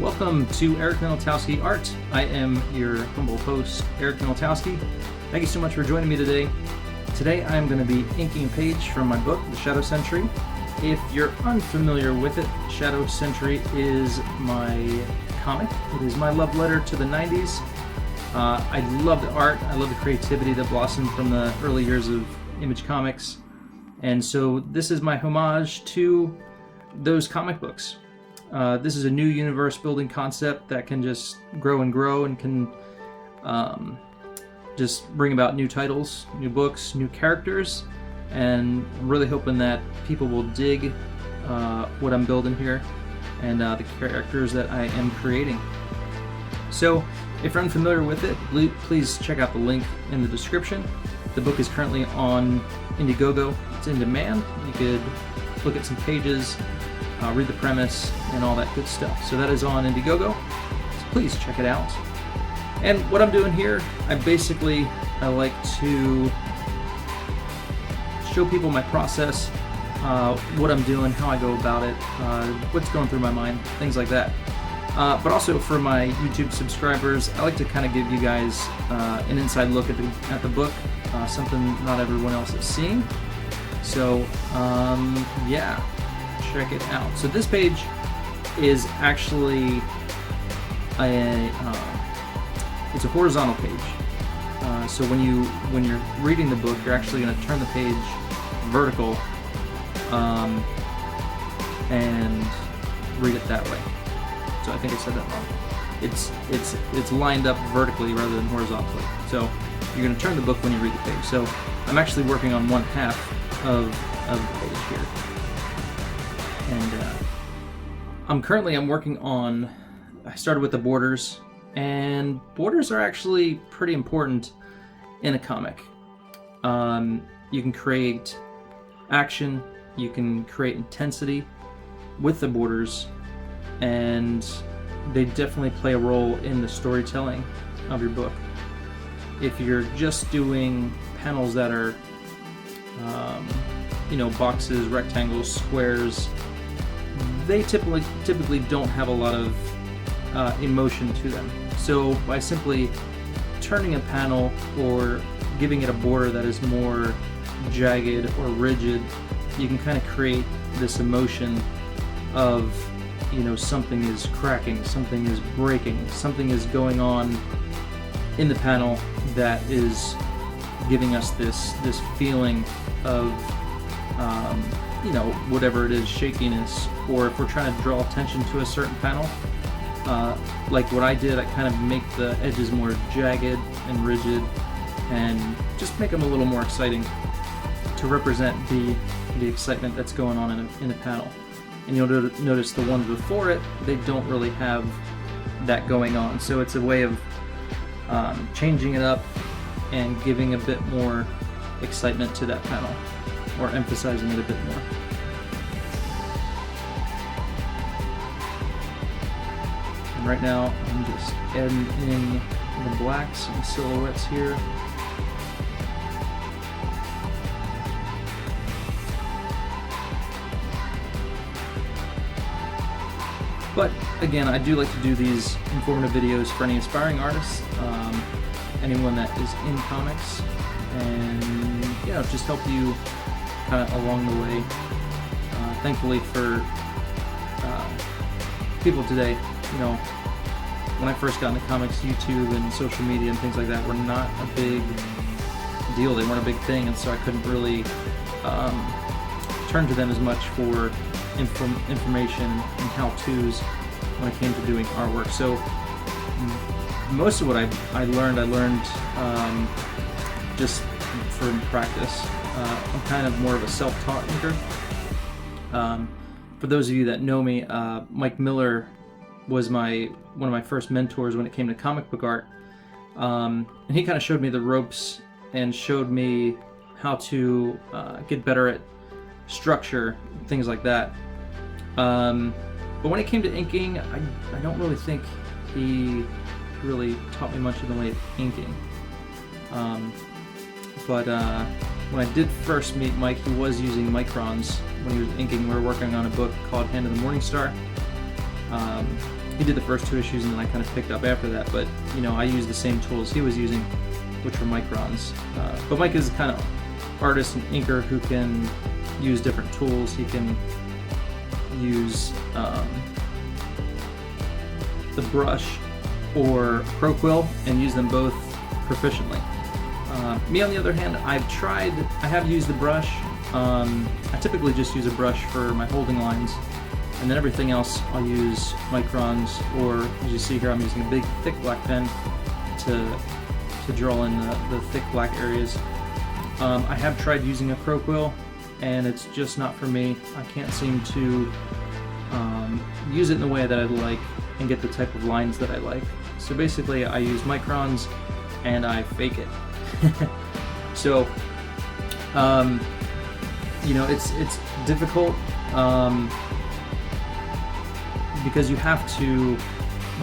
Welcome to Eric Milutowski Art. I am your humble host, Eric Milutowski. Thank you so much for joining me today. Today I'm going to be inking a page from my book, The Shadow Sentry. If you're unfamiliar with it, Shadow Sentry is my comic. It is my love letter to the 90s. I love the art. I love the creativity that blossomed from the early years of Image Comics. And so this is my homage to those comic books. This is a new universe building concept that can just grow and grow and can just bring about new titles, new books, new characters, and I'm really hoping that people will dig what I'm building here and the characters that I am creating. So if you're unfamiliar with it, please check out the link in the description. The book is currently on Indiegogo. It's in demand. You could look at some pages, read the premise, and all that good stuff. So that is on Indiegogo, so please check it out. And what I'm doing here, I like to show people my process, what I'm doing, how I go about it, what's going through my mind, things like that. But also for my YouTube subscribers, I like to kind of give you guys an inside look at the book, something not everyone else is seeing. So yeah, check it out. So this page is actually it's a horizontal page. So when you're reading the book, you're actually going to turn the page vertical and read it that way. So I think I said that wrong. It's lined up vertically rather than horizontally. So you're going to turn the book when you read the page. So I'm actually working on one half of the page here. And I'm working on, I started with the borders, and borders are actually pretty important in a comic. You can create action, you can create intensity with the borders, and they definitely play a role in the storytelling of your book. If you're just doing panels that are boxes, rectangles, squares, they typically don't have a lot of emotion to them. So by simply turning a panel or giving it a border that is more jagged or rigid, you can kind of create this emotion of, something is cracking, something is breaking, something is going on in the panel that is giving us this feeling of whatever it is, shakiness, or if we're trying to draw attention to a certain panel, like what I did, I kind of make the edges more jagged and rigid and just make them a little more exciting to represent the excitement that's going on in a panel. And you'll notice the ones before it, they don't really have that going on. So it's a way of changing it up and giving a bit more excitement to that panel, or emphasizing it a bit more. And right now I'm just adding in the blacks and silhouettes here. But again, I do like to do these informative videos for any aspiring artists, anyone that is in comics, and just help you kind of along the way. Thankfully for people today, when I first got into comics, YouTube and social media and things like that were not a big deal. They weren't a big thing, and so I couldn't really turn to them as much for information and how-tos when it came to doing artwork. So most of what I learned just from practice. I'm kind of more of a self-taught inker. For those of you that know me, Mike Miller was one of my first mentors when it came to comic book art, and he kind of showed me the ropes and showed me how to get better at structure, things like that. But when it came to inking, I don't really think he really taught me much in the way of inking. But when I did first meet Mike, he was using microns when he was inking. We were working on a book called Hand of the Morning Star. he did the first 2 issues, and then I kind of picked up after that. But you know, I used the same tools he was using, which were microns. But Mike is kind of artist and inker who can use different tools. He can use the brush or Pro Quill and use them both proficiently. Me, on the other hand, I have used the brush. I typically just use a brush for my holding lines, and then everything else I'll use microns, or as you see here, I'm using a big thick black pen to draw in the thick black areas. I have tried using a Pro Quill, and it's just not for me. I can't seem to use it in the way that I'd like and get the type of lines that I like. So basically I use microns and I fake it. So you know, it's difficult because you have to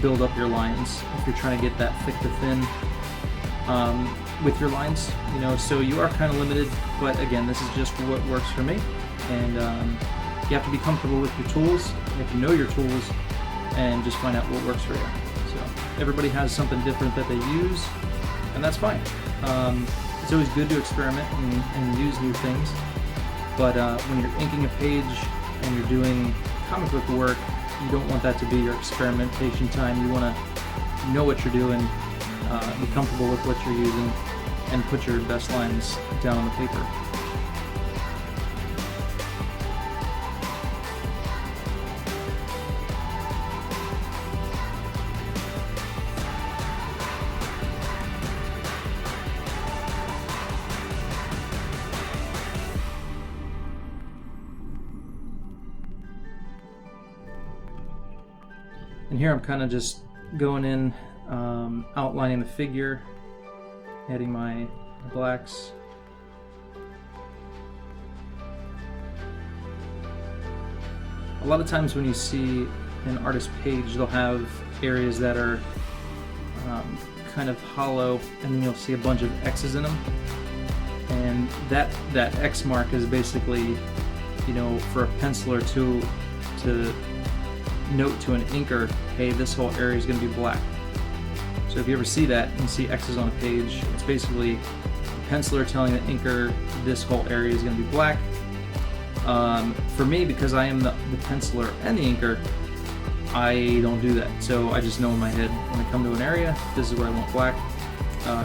build up your lines if you're trying to get that thick to thin with your lines, you know, so you are kind of limited. But again, this is just what works for me, and you have to be comfortable with your tools. You have to know your tools and just find out what works for you. So everybody has something different that they use, and that's fine. It's always good to experiment and use new things, but when you're inking a page and you're doing comic book work, you don't want that to be your experimentation time. You want to know what you're doing, be comfortable with what you're using, and put your best lines down on the paper. And here I'm kind of just going in, outlining the figure, adding my blacks. A lot of times when you see an artist page, they'll have areas that are kind of hollow, and then you'll see a bunch of X's in them. And that X mark is basically, you know, for a penciler to note to an inker, hey, this whole area is going to be black. So if you ever see that and see X's on a page, it's basically the penciler telling the inker this whole area is going to be black. For me, because I am the penciler and the inker, I don't do that. So I just know in my head when I come to an area, this is where I want black.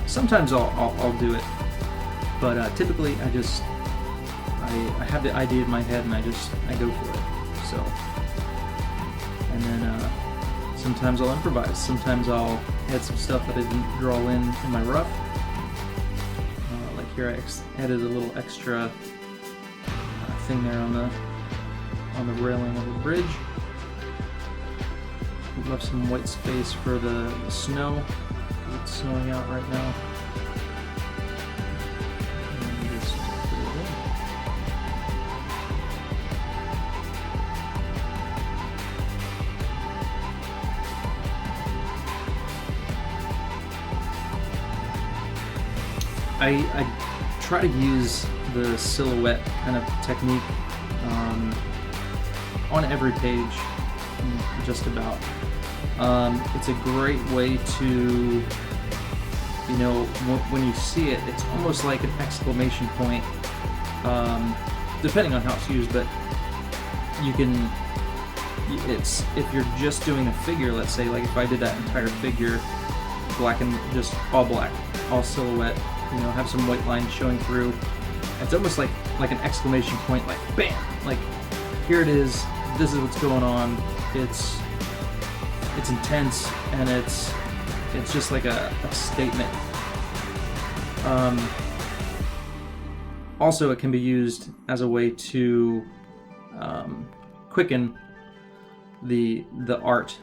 Sometimes I'll do it, but typically I have the idea in my head and I go for it. So. And then sometimes I'll improvise. Sometimes I'll add some stuff that I didn't draw in my rough. Like here, I added a little extra thing there on the railing of the bridge. We left some white space for the snow. It's snowing out right now. And just put it in. I try to use the silhouette kind of technique on every page, just about. It's a great way to, you know, when you see it, it's almost like an exclamation point, depending on how it's used, but you can, if you're just doing a figure, let's say, like if I did that entire figure, black and just all black, all silhouette, you know, have some white lines showing through. It's almost like an exclamation point, like bam, like here it is. This is what's going on. It's intense, and it's just like a statement. Also, it can be used as a way to quicken the art,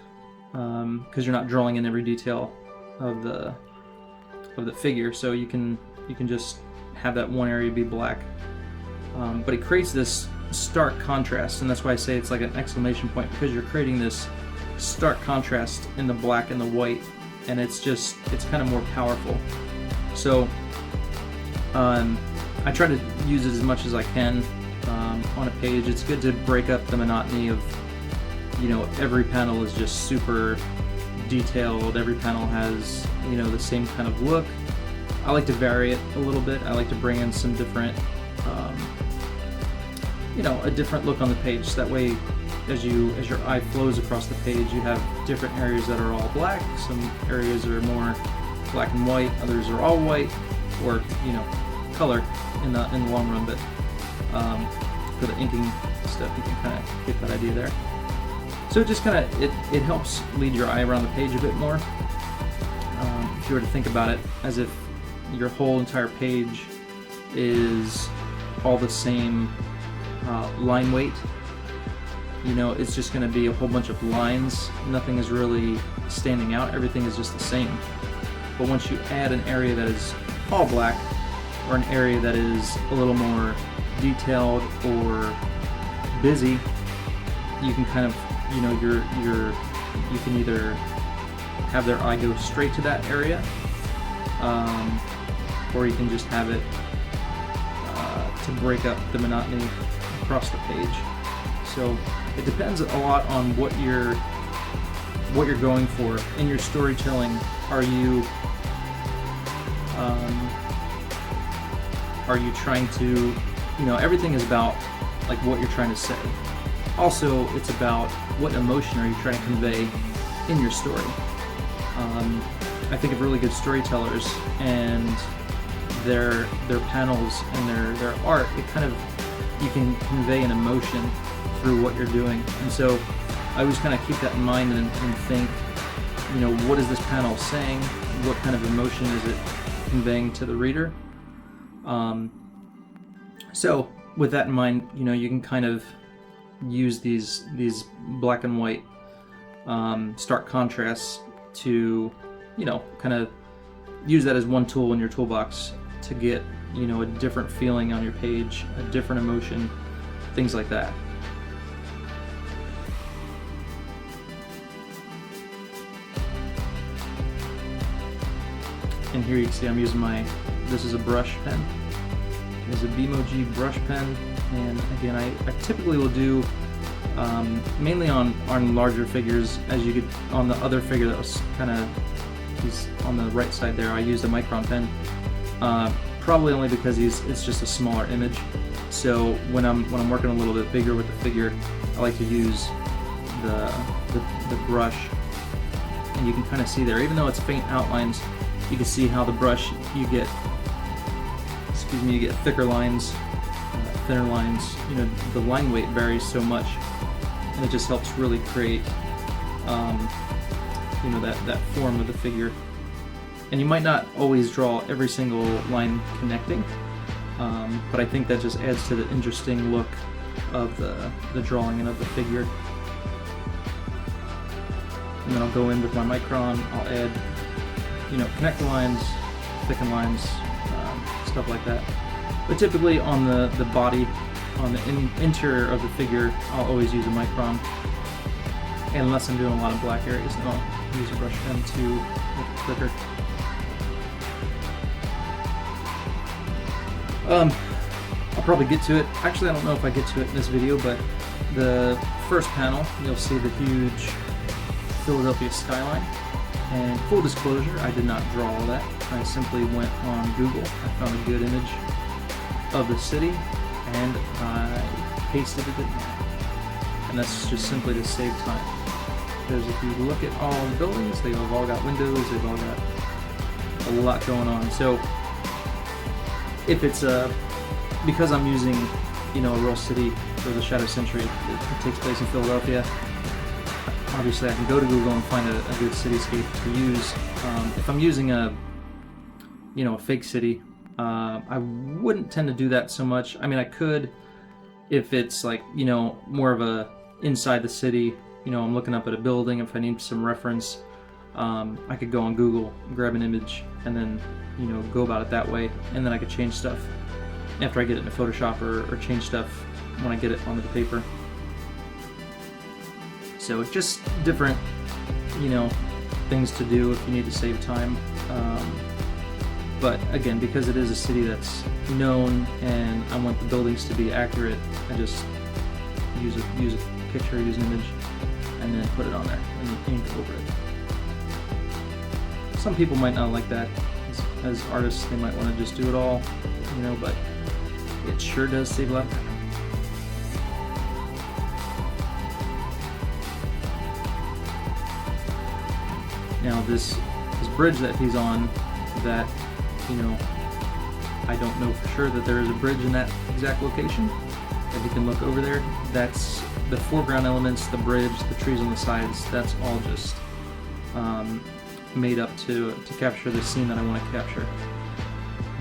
because you're not drawing in every detail of the figure, so you can just have that one area be black, but it creates this stark contrast, and that's why I say it's like an exclamation point, because you're creating this stark contrast in the black and the white, and it's kind of more powerful. So I try to use it as much as I can on a page. It's good to break up the monotony of every panel is just super detailed. Every panel has, the same kind of look. I like to vary it a little bit. I like to bring in some different, a different look on the page. So that way, as your eye flows across the page, you have different areas that are all black. Some areas are more black and white. Others are all white, or color in the long run. But for the inking stuff, you can kind of get that idea there. So it just kind of it helps lead your eye around the page a bit more. If you were to think about it as if your whole entire page is all the same line weight, it's just going to be a whole bunch of lines. Nothing is really standing out. Everything is just the same. But once you add an area that is all black, or an area that is a little more detailed or busy, you can kind of, you can either have their eye go straight to that area, or you can just have it to break up the monotony across the page. So it depends a lot on what you're going for in your storytelling. Are you trying to, everything is about like what you're trying to say. Also, it's about what emotion are you trying to convey in your story. I think of really good storytellers and their panels and their art. It kind of, you can convey an emotion through what you're doing. And so I always kind of keep that in mind and think, what is this panel saying? What kind of emotion is it conveying to the reader? So with that in mind, you can kind of use these black and white stark contrasts to, kind of use that as one tool in your toolbox to get, a different feeling on your page, a different emotion, things like that. And here you can see I'm using this is a brush pen. It's a Bimoji brush pen, and again, I typically will do mainly on larger figures. As you could, on the other figure that was he's on the right side there, I used a micron pen, probably only because it's just a smaller image. So when I'm working a little bit bigger with the figure, I like to use the brush, and you can kind of see there, even though it's faint outlines, you can see how the brush, you get thicker lines, thinner lines. The line weight varies so much, and it just helps really create, that form of the figure. And you might not always draw every single line connecting, but I think that just adds to the interesting look of the drawing and of the figure. And then I'll go in with my micron. I'll add, connect lines, thicken lines, stuff like that. But typically on the body, on the interior of the figure, I'll always use a micron. And unless I'm doing a lot of black areas, then I'll use a brush pen to make it quicker. I'll probably get to it. Actually, I don't know if I get to it in this video, but the first panel, you'll see the huge Philadelphia skyline. And full disclosure, I did not draw all that. I simply went on Google. I found a good image of the city, and I pasted it in there. And that's just simply to save time. Because if you look at all the buildings, they've all got windows, they've all got a lot going on. So if it's because I'm using, a real city for the Shadow Sentry, it takes place in Philadelphia. Obviously, I can go to Google and find a good cityscape to use. If I'm using a fake city, I wouldn't tend to do that so much. I mean, I could, if it's like, more of a inside the city, I'm looking up at a building, if I need some reference, I could go on Google, grab an image, and then, go about it that way, and then I could change stuff after I get it into Photoshop, or change stuff when I get it onto the paper. So just different, things to do if you need to save time. But again, because it is a city that's known and I want the buildings to be accurate, I just use a picture, use an image. and then put it on there and paint over it. Some people might not like that. As artists, they might want to just do it all, you know, but it sure does save a lot of time. Now this bridge that he's on, that, you know, I don't know for sure that there is a bridge in that exact location. If you can look over there, that's the foreground elements, the bridge, the trees on the sides, that's all just made up to capture the scene that I want to capture.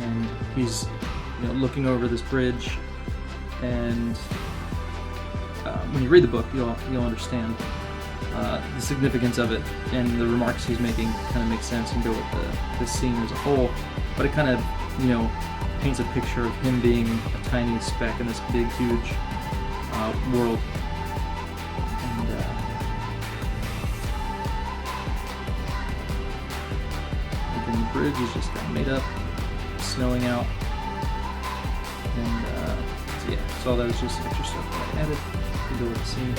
And he's, you know, looking over this bridge, and when you read the book, you'll understand the significance of it, and the remarks he's making kind of make sense and go with the scene as a whole. But it kind of, you know, paints a picture of him being a tiny speck in this big, huge world. And again, the bridge is just kind of made up, snowing out, and so yeah, so that was just extra stuff that I added to go with the scene.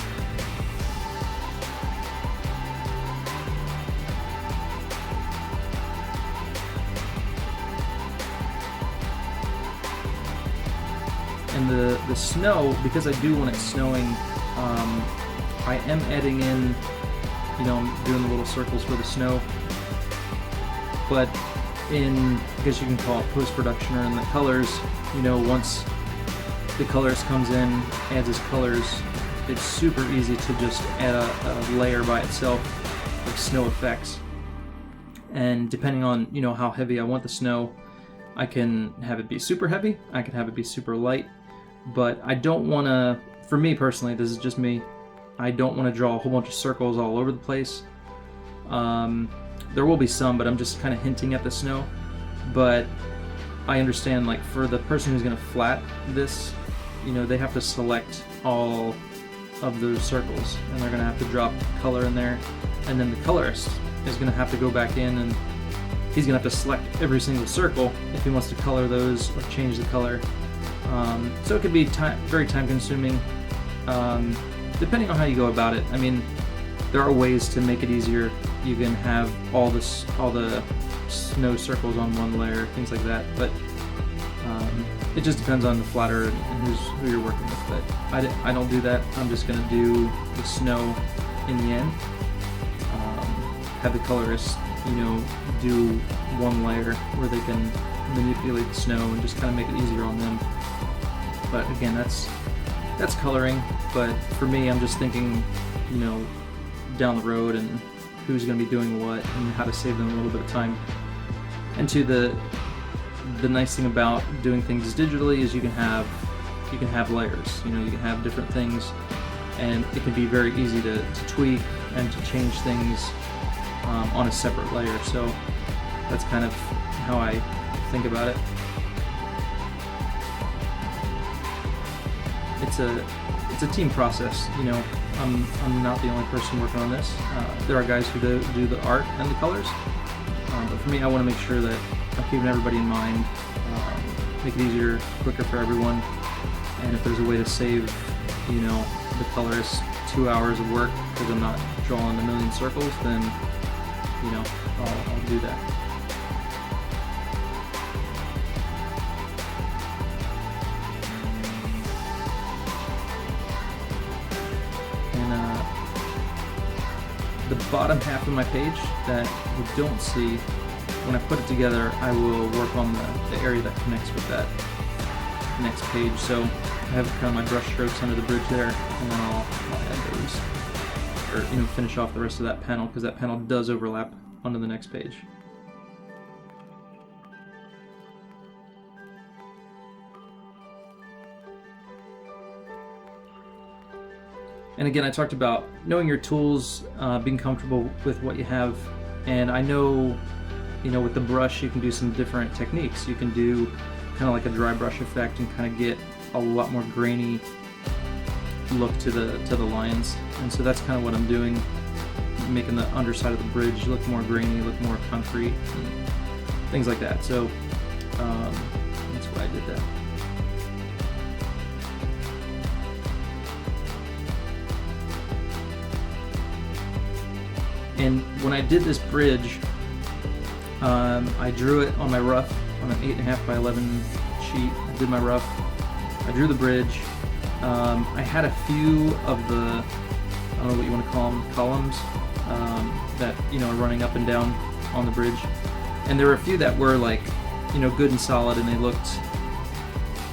And the snow, because I do when it's snowing, I am adding in, you know, I'm doing the little circles for the snow, but in, I guess you can call it post-production, or in the colors, you know, once the colorist comes in, adds his colors, it's super easy to just add a layer by itself of snow effects. And depending on, you know, how heavy I want the snow, I can have it be super heavy, I can have it be super light. But I don't want to, for me personally, this is just me, I don't want to draw a whole bunch of circles all over the place. There will be some, but I'm just kind of hinting at the snow. But I understand, like, for the person who's going to flat this, you know, they have to select all of those circles, and they're going to have to drop color in there. And then the colorist is going to have to go back in, and he's going to have to select every single circle if he wants to color those or change the color. So it could be very time consuming, depending on how you go about it. I mean, there are ways to make it easier. You can have all the snow circles on one layer, things like that, but it just depends on the flatter and who you're working with. But I don't do that. I'm just going to do the snow in the end. Have the colorist, you know, do one layer where they can manipulate the snow and just kind of make it easier on them. But again, that's coloring. But for me, I'm just thinking, you know, down the road and who's going to be doing what and how to save them a little bit of time. And to the nice thing about doing things digitally is you can have layers. You know, you can have different things, and it can be very easy to tweak and to change things on a separate layer. So that's kind of how I think about it. It's a team process, you know. I'm not the only person working on this. There are guys who do the art and the colors, but for me, I want to make sure that I'm keeping everybody in mind, make it easier, quicker for everyone, and if there's a way to save, you know, the colorist 2 hours of work because I'm not drawing a million circles, then, you know, I'll do that. The bottom half of my page that you don't see, when I put it together, I will work on the area that connects with that next page. So I have kind of my brush strokes under the bridge there, and then I'll add those, or, you know, finish off the rest of that panel, because that panel does overlap onto the next page. And again, I talked about knowing your tools, being comfortable with what you have. And I know, you know, with the brush, you can do some different techniques. You can do kind of like a dry brush effect and kind of get a lot more grainy look to the lines. And so that's kind of what I'm doing, making the underside of the bridge look more grainy, look more concrete, and things like that. So that's why I did that. And when I did this bridge, I drew it on my rough on an 8.5 by 11 sheet. I did my rough. I drew the bridge. I had a few of the, I don't know what you want to call them, columns that, you know, are running up and down on the bridge. And there were a few that were like, you know, good and solid, and they looked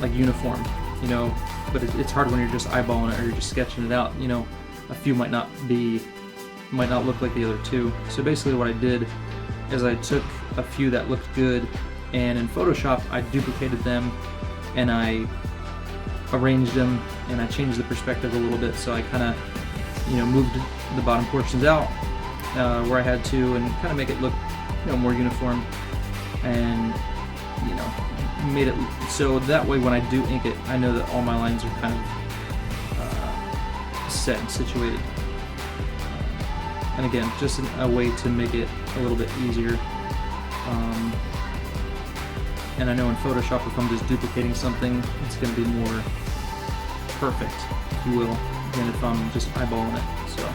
like uniform, you know, but it's hard when you're just eyeballing it or you're just sketching it out. You know, a few might not look like the other two. So basically what I did is I took a few that looked good, and in Photoshop I duplicated them and I arranged them and I changed the perspective a little bit, so I kind of, you know, moved the bottom portions out where I had to, and kind of make it look, you know, more uniform, and, you know, made it so that way when I do ink it, I know that all my lines are kind of set and situated. And again, just a way to make it a little bit easier. And I know in Photoshop, if I'm just duplicating something, it's going to be more perfect, if you will, than if I'm just eyeballing it. So,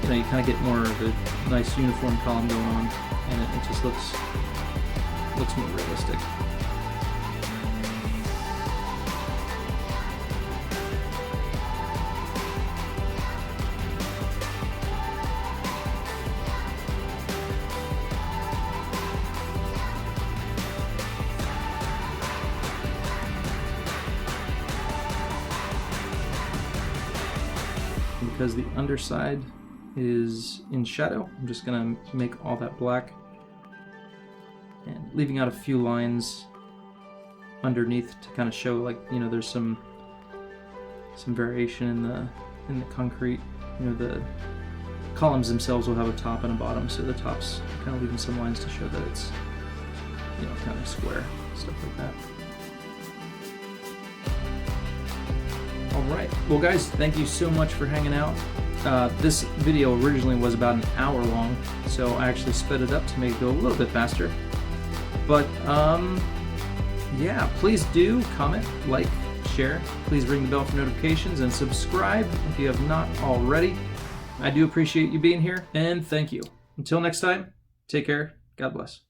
you know, you kind of get more of a nice uniform column going on, and it just looks more realistic. Because the underside is in shadow, I'm just gonna make all that black and leaving out a few lines underneath to kind of show, like, you know, there's some variation in the concrete. You know, the columns themselves will have a top and a bottom, so the top's kind of leaving some lines to show that it's, you know, kind of square, stuff like that. Alright, well guys, thank you so much for hanging out. This video originally was about an hour long, so I actually sped it up to make it go a little bit faster. But, yeah, please do comment, like, share. Please ring the bell for notifications and subscribe if you have not already. I do appreciate you being here, and thank you. Until next time, take care. God bless.